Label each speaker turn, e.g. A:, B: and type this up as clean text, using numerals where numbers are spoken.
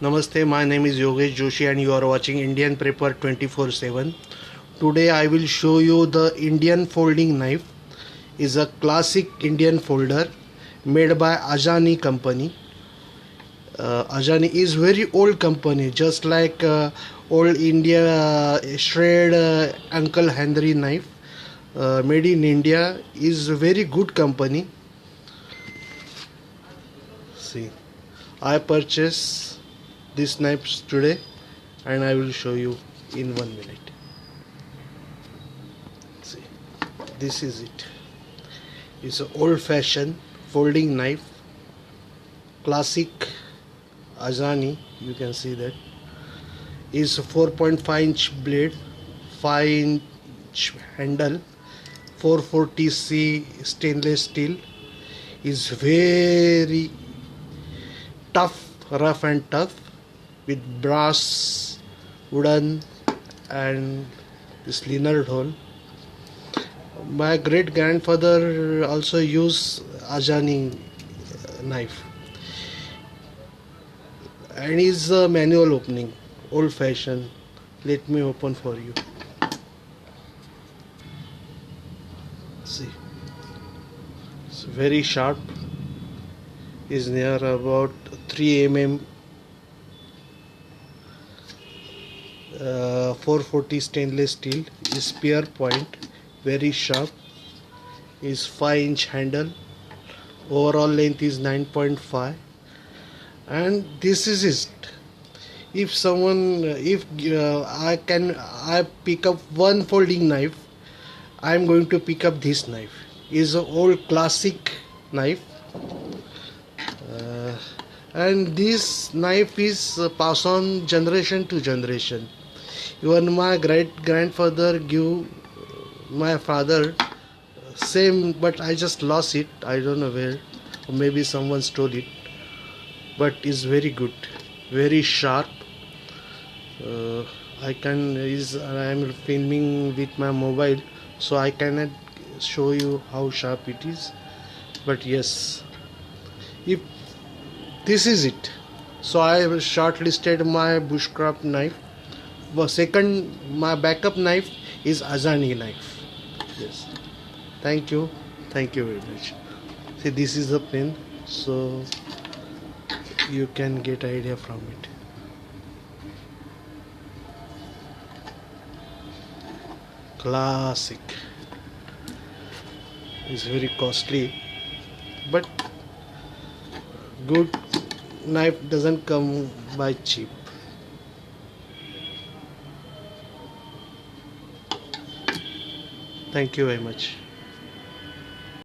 A: Namaste, my name is Yogesh Joshi and you are watching Indian Prepper 24/7. Today I will show you the Indian folding knife. Is a classic Indian folder made by Ajani company. Ajani is very old company, just like old India shred Uncle Henry knife. Made in India is a very good company. See, I purchased this knife today and I will show you in 1 minute. See, this is it. It's an old-fashioned folding knife, classic Ajani. You can see that is 4.5-inch blade, 5-inch handle, 440C stainless steel. Is very tough, rough and tough, with brass, wooden and this linear hole. My great grandfather also used Ajani knife and is a manual opening, old fashioned. Let me open for you. See, it's very sharp, is near about 3 mm, 440 stainless steel, is spear point, very sharp, is 5-inch handle, overall length is 9.5, and this is it. If someone, if I pick up one folding knife, I am going to pick up this knife. Is an old classic knife, and this knife is passed on generation to generation. Even my great grandfather give my father same, but I just lost it. I don't know where, or maybe someone stole it. But it's very good, very sharp. I am filming with my mobile, so I cannot show you how sharp it is. But yes, if this is it, so I have shortlisted my bushcraft knife. Second, my backup knife is Ajani knife. Yes, thank you very much. See, this is the pen, so you can get idea from it. Classic. It's very costly, but good knife doesn't come by cheap. Thank you very much.